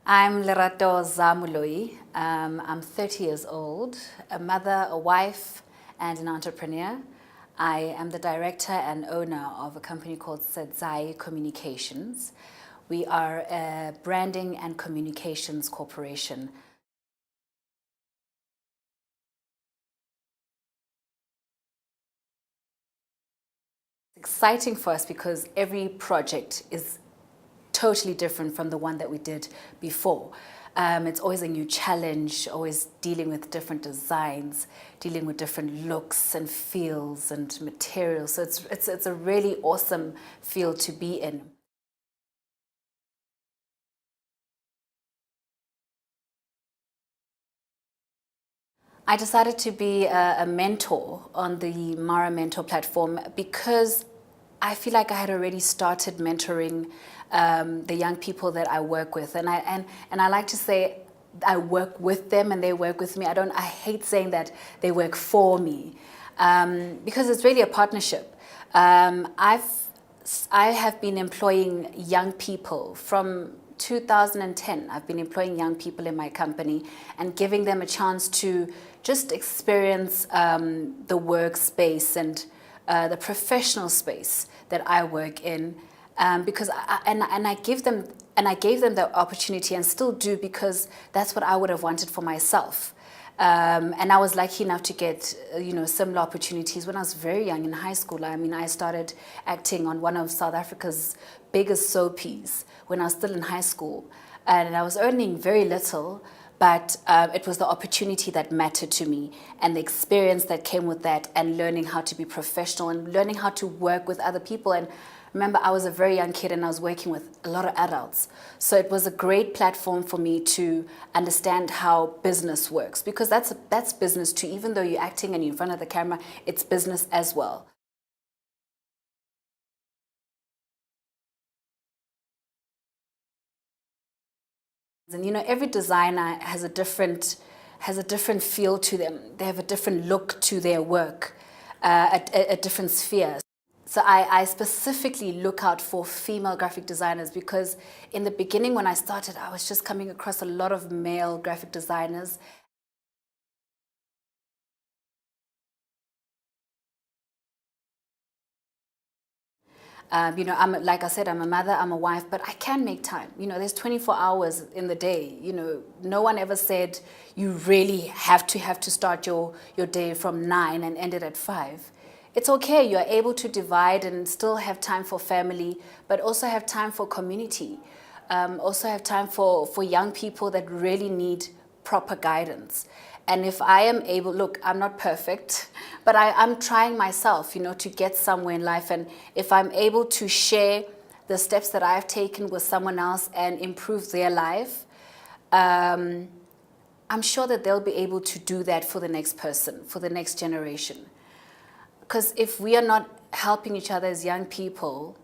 I'm Lerato Moloi. I'm 30 years old, a mother, a wife, and an entrepreneur. I am the director and owner of a company called Sedzai Communications. We are a branding and communications corporation. It's exciting for us because every project is totally different from the one that we did before. It's always a new challenge, always dealing with different designs, dealing with different looks and feels and materials. So it's a really awesome field to be in. I decided to be a mentor on the Mara Mentor platform because I feel like I had already started mentoring the young people that I work with, and I like to say I work with them and they work with me. I hate saying that they work for me because it's really a partnership. I have been employing young people from 2010. I've been employing young people in my company and giving them a chance to just experience the workspace and the professional space that I work in, because I gave them the opportunity and still do, because that's what I would have wanted for myself. And I was lucky enough to get similar opportunities when I was very young in high school. I mean, I started acting on one of South Africa's biggest soapies when I was still in high school, and I was earning very little. But it was the opportunity that mattered to me, and the experience that came with that, and learning how to be professional and learning how to work with other people. And remember, I was a very young kid and I was working with a lot of adults. So it was a great platform for me to understand how business works, because that's business too. Even though you're acting and you're in front of the camera, it's business as well. And every designer has a different feel to them. They have a different look to their work, a different sphere. So I specifically look out for female graphic designers, because in the beginning when I started, I was just coming across a lot of male graphic designers. Like I said, I'm a mother, I'm a wife, but I can make time. There's 24 hours in the day. No one ever said you really have to start your day from 9 and end it at 5. It's okay. You're able to divide and still have time for family, but also have time for community. Also have time for young people that really need proper guidance. And if I am able, look, I'm not perfect, but I'm trying myself, to get somewhere in life. And if I'm able to share the steps that I've taken with someone else and improve their life, I'm sure that they'll be able to do that for the next person, for the next generation. Because if we are not helping each other as young people,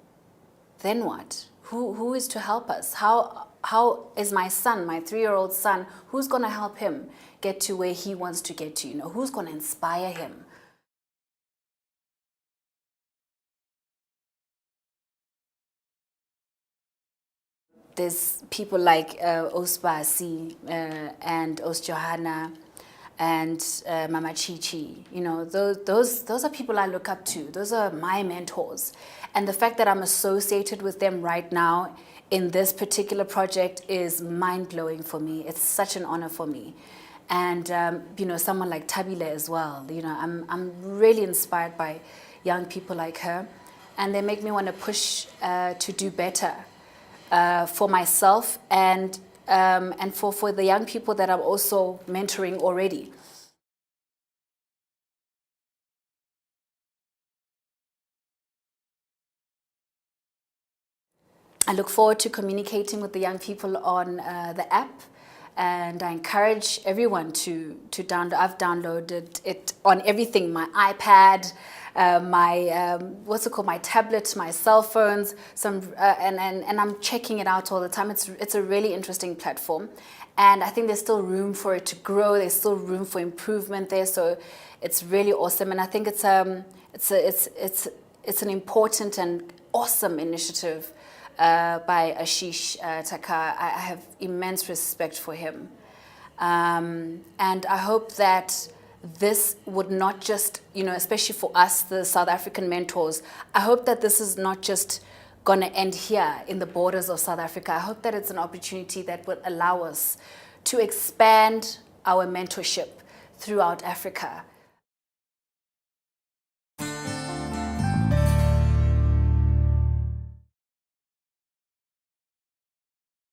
then what? Who is to help us? How is my son, my 3-year-old son, who's going to help him get to where he wants to get to? Who's going to inspire him? There's people like Osbasi and Os Johanna and Mama Chichi. Those are people I look up to. Those are my mentors. And the fact that I'm associated with them right now in this particular project is mind-blowing for me. It's such an honor for me. And someone like Tabile as well. I'm really inspired by young people like her, and they make me want to push to do better for myself and for the young people that I'm also mentoring already. I look forward to communicating with the young people on the app, and I encourage everyone to download. I've downloaded it on everything: my iPad, my my tablet, my cell phones. And I'm checking it out all the time. It's a really interesting platform, and I think there's still room for it to grow. There's still room for improvement there. So it's really awesome, and I think it's an important and awesome initiative by Ashish Takar. I have immense respect for him. And I hope that this would not just, especially for us, the South African mentors, I hope that this is not just going to end here in the borders of South Africa. I hope that it's an opportunity that will allow us to expand our mentorship throughout Africa.